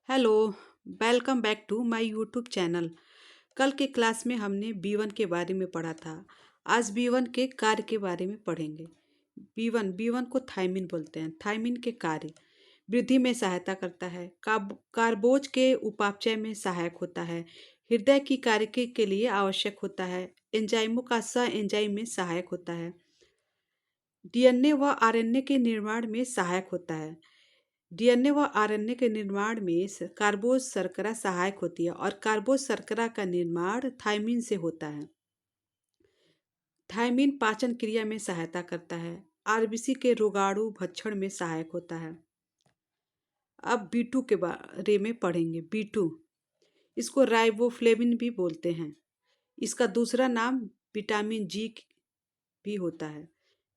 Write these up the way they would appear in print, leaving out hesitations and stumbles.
Hello. Welcome back to my YouTube channel. कल के class में हमने बी1 के बारे में पढ़ा था। आज बी1 के कार्य के बारे में पढ़ेंगे। बी1 को थायमिन बोलते हैं। थायमिन के कार्य: वृद्धि में सहायता करता है, कार्बोज के उपापचय में सहायक होता है, हृदय की कार्य के लिए आवश्यक होता है, एंजाइमों का सह एंजाइम में सहायक होता है, डीएनए व आरएनए के निर्माण में सहायक होता है। डीएनए व आरएनए के निर्माण में कार्बोज शर्करा सहायक होती है और कार्बोज शर्करा का निर्माण थायमिन से होता है। थायमिन पाचन क्रिया में सहायता करता है, आरबीसी के रोगाणु भक्षण में सहायक होता है। अब बी2 के बारे में पढ़ेंगे। बी2, इसको राइबोफ्लेविन भी बोलते हैं। इसका दूसरा नाम विटामिन जी भी होता है।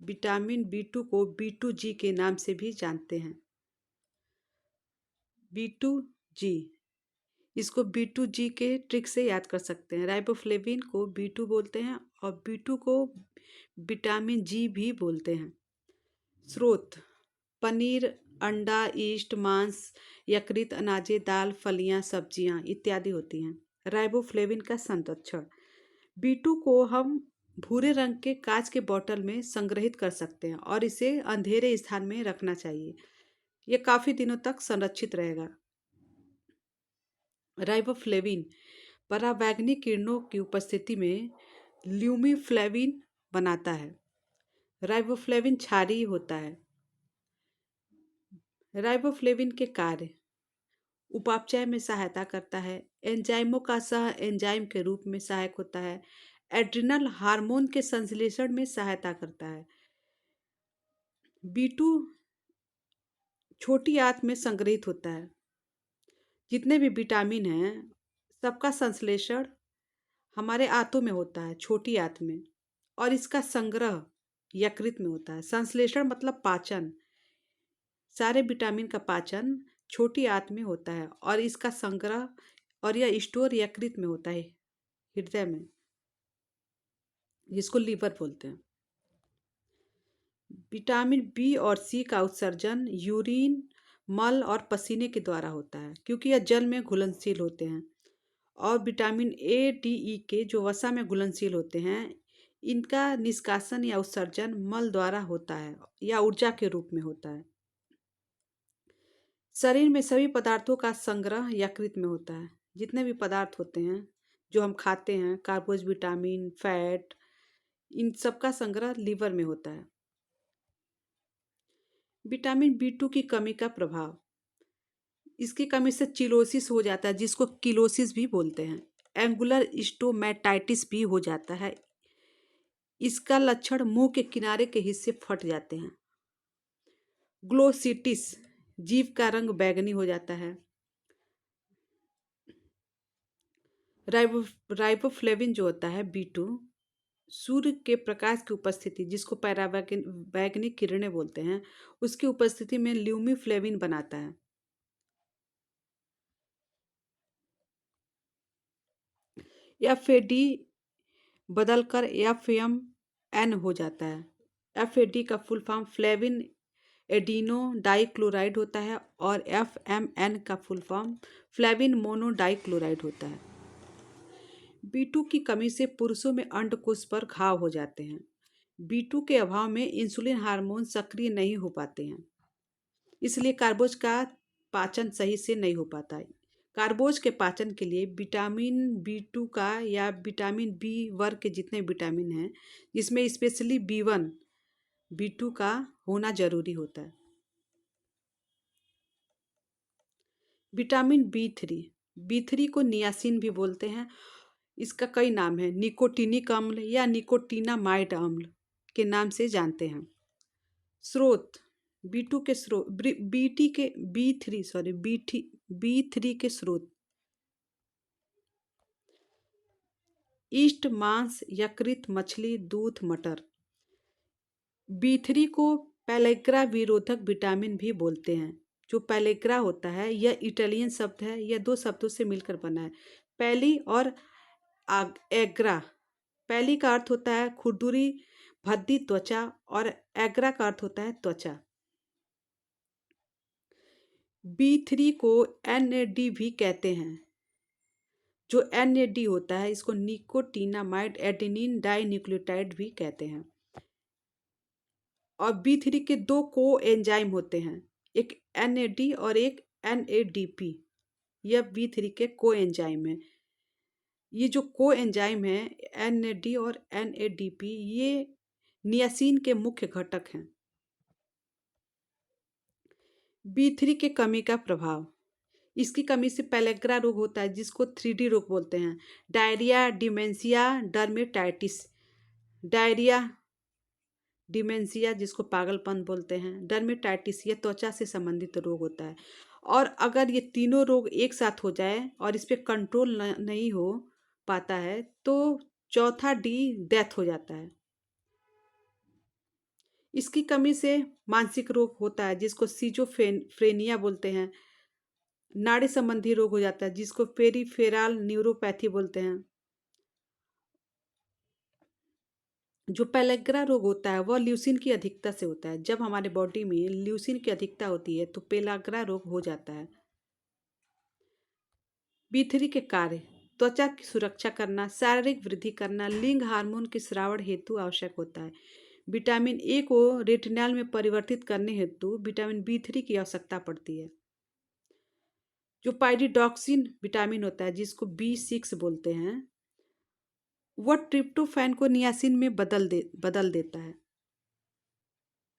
विटामिन बी2 को बी2 जी के नाम से भी जानते हैं। बी2 जी, इसको बी2 जी के ट्रिक से याद कर सकते हैं। राइबोफ्लेविन को बी2 बोलते हैं और बी2 को विटामिन जी भी बोलते हैं। स्रोत: पनीर, अंडा, यीस्ट, मांस, यकृत, अनाजें, दाल, फलियां, सब्जियां इत्यादि होती हैं। राइबोफ्लेविन का संरक्षण: बी2 को हम भूरे रंग के कांच के बोतल में संग्रहित कर सकते हैं और इसे अंधेरे स्थान में रखना चाहिए। यह काफ़ी दिनों तक संरक्षित रहेगा। राइबोफ्लेविन पराबैंगनी किरणों की उपस्थिति में ल्यूमीफ्लेविन बनाता है। राइबोफ्लेविन क्षारीय होता है। राइबोफ्लेविन के कार्य: उपापचय में सहायता करता है, एंजाइमों का सह एंजाइम के रूप में सहायक होता है, एड्रिनल हार्मोन के संश्लेषण में सहायता करता है। बी2 छोटी आंत में संग्रहित होता है। जितने भी विटामिन हैं सबका संश्लेषण हमारे आंतों में होता है, छोटी आंत में, और इसका संग्रह यकृत में होता है। संश्लेषण मतलब पाचन। सारे विटामिन का पाचन छोटी आंत में होता है और इसका संग्रह और यह स्टोर यकृत में होता है, हृदय में, जिसको लीवर बोलते हैं। विटामिन बी और सी का उत्सर्जन यूरिन, मल और पसीने के द्वारा होता है क्योंकि यह जल में घुलनशील होते हैं। और विटामिन ए, डी, ई के जो वसा में घुलनशील होते हैं, इनका निष्कासन या उत्सर्जन मल द्वारा होता है या ऊर्जा के रूप में होता है। शरीर में सभी पदार्थों का संग्रह यकृत में होता है। जितने भी पदार्थ होते हैं जो हम खाते हैं, कार्बोज, विटामिन, फैट, इन सब का संग्रह लीवर में होता है। विटामिन बी2 की कमी का प्रभाव: इसकी कमी से चिलोसिस हो जाता है, जिसको किलोसिस भी बोलते हैं। एंगुलर स्टोमेटाइटिस भी हो जाता है। इसका लक्षण मुंह के किनारे के हिस्से फट जाते हैं। ग्लोसिटिस, जीभ का रंग बैंगनी हो जाता है। राइबोफ्लेविन जो होता है बी2, सूर्य के प्रकाश की उपस्थिति, जिसको पराबैंगनी किरणें बोलते हैं, उसकी उपस्थिति में ल्यूमीफ्लेविन बनाता है। एफ बदलकर एफ हो जाता है। एफ का full form flavin adeno dichloride होता है और एफ का full form flavin mono dichloride होता है। बी2 की कमी से पुरुषों में अंडकोश पर घाव हो जाते हैं। बी2 के अभाव में इंसुलिन हार्मोन सक्रिय नहीं हो पाते हैं, इसलिए कार्बोज का पाचन सही से नहीं हो पाता है। कार्बोज के पाचन के लिए विटामिन बी2 का या विटामिन बी वर्ग के जितने विटामिन हैं, जिसमें स्पेशली बी1, बी2 का होना जरूरी होता है। विटामिन बी थ्री को नियासिन भी बोलते हैं। इसका कई नाम है, निकोटिनिक अम्ल या निकोटिनामाइड अम्ल के नाम से जानते हैं। स्रोत: बी2 के स्रोत, बीटी के बी3 सॉरी बी3 के स्रोत: ईस्ट, मांस, यकृत, मछली, दूध, मटर। बी3 को पेलेग्रा विरोधक विटामिन भी बोलते हैं। जो पेलेग्रा होता है यह इटालियन शब्द है, यह दो शब्दों से मिलकर बना है, पैली और एग्रा। पैली का अर्थ होता है खुरदुरी, भद्दी त्वचा, और एग्रा का अर्थ होता है त्वचा। B3 को NAD भी कहते हैं। जो NAD होता है इसको निकोटिनामाइड एडेनिन डाइन्यूक्लियोटाइड भी कहते हैं। और B3 के दो को एंजाइम होते हैं, एक NAD और एक NADP। यह B3 के को एंजाइम है। ये जो को एंजाइम है NAD और NADP, ये नियासिन के मुख्य घटक हैं। B3 के कमी का प्रभाव। इसकी कमी से पेलेग्रा रोग होता है जिसको 3D रोग बोलते हैं। Diarrhoea, dementia, dermatitis. Diarrhoea, dementia जिसको पागलपन बोलते हैं, डर्मेटाइटिस ये त्वचा से संबंधित रोग होता है। और अगर ये तीनों रोग एक साथ हो जाए और इस पर कंट्रोल नहीं हो पाता है तो चौथा डी डेथ हो जाता है। इसकी कमी से मानसिक रोग होता है जिसको सीजोफ्रेनिया बोलते हैं। नाड़ी संबंधी रोग हो जाता है जिसको पेरिफेरल न्यूरोपैथी बोलते हैं। जो पेलेग्रा रोग होता है वह ल्यूसिन की अधिकता से होता है। जब हमारे बॉडी में ल्यूसिन की अधिकता होती है तो पेलाग्रा रोग हो जाता है। B3 के कार्य। त्वचा की सुरक्षा करना, शारीरिक वृद्धि करना, लिंग हार्मोन के स्रावण हेतु आवश्यक होता है। विटामिन ए को रेटिनॉल में परिवर्तित करने हेतु विटामिन B3 की आवश्यकता पड़ती है। जो पाइरिडॉक्सिन विटामिन होता है जिसको B6 बोलते हैं, वह ट्रिप्टोफैन को नियासिन में बदल देता है।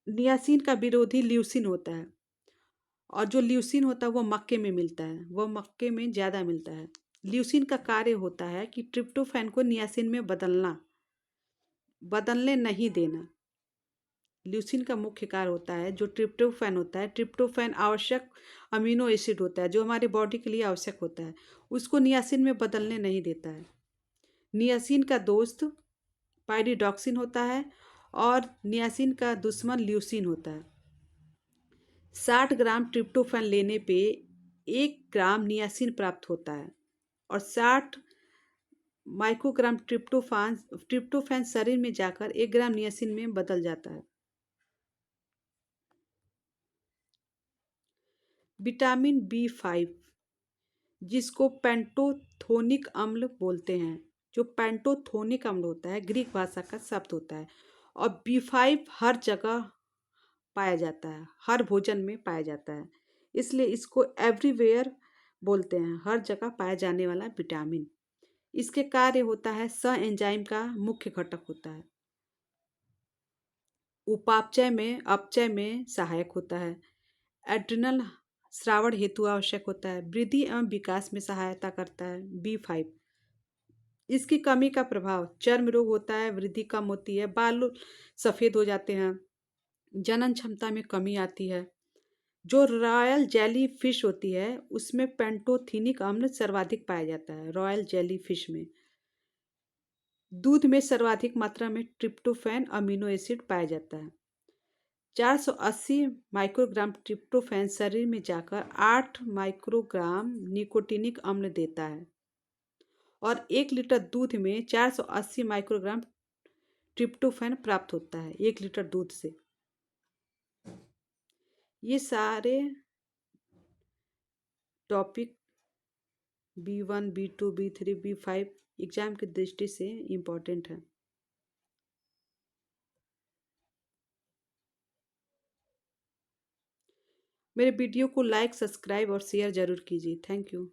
नियासिन का विरोधी ल्यूसिन होता है। और जो ल्यूसिन होता है वो मक्के में मिलता है, वो मक्के में ज़्यादा मिलता है। ल्यूसिन का कार्य होता है कि ट्रिप्टोफैन को नियासिन में बदलने नहीं देना। ल्यूसिन का मुख्य कार्य होता है जो ट्रिप्टोफैन होता है। ट्रिप्टोफैन आवश्यक अमीनो एसिड होता है जो हमारे बॉडी के लिए आवश्यक होता है, उसको नियासिन में बदलने नहीं देता है। नियासिन का दोस्त पाइरिडॉक्सिन होता है और नियासिन का दुश्मन ल्यूसिन होता है। 60 ग्राम ट्रिप्टोफैन लेने पे 1 ग्राम नियासिन प्राप्त होता है और 60 माइक्रोग्राम ट्रिप्टोफैन शरीर में जाकर 1 ग्राम नियासिन में बदल जाता है। विटामिन B5 जिसको पेंटोथोनिक अम्ल बोलते हैं, जो पेंटोथोनिक अम्ल होता है ग्रीक भाषा का शब्द होता है। और B5 हर जगह पाया जाता है, हर भोजन में पाया जाता है, इसलिए इसको एवरीवेयर बोलते हैं, हर जगह पाया जाने वाला विटामिन। इसके कार्य होता है एंजाइम का मुख्य घटक होता है। अपचय में सहायक होता है। एड्रिनल स्रावण हेतु आवश्यक होता है। वृद्धि एवं विकास में सहायता करता है B5। इसकी कमी का प्रभाव। चर्म रोग होता है, वृद्धि कम होती है, बाल सफ़ेद हो जाते हैं, जनन क्षमता में कमी आती है। जो रॉयल जेली फिश होती है उसमें पेंटोथेनिक अम्ल सर्वाधिक पाया जाता है। रॉयल जेली फिश में दूध में सर्वाधिक मात्रा में ट्रिप्टोफैन अमीनो एसिड पाया जाता है। 480 माइक्रोग्राम ट्रिप्टोफैन शरीर में जाकर 8 माइक्रोग्राम निकोटिनिक अम्ल देता है और 1 लीटर दूध में 480 माइक्रोग्राम ट्रिप्टोफैन प्राप्त होता है 1 लीटर दूध से। ये सारे topic B1, B2, B3, B5 exam की दृष्टि से इम्पोर्टेंट है। मेरे वीडियो को लाइक, सब्सक्राइब और शेयर ज़रूर कीजिए। Thank you.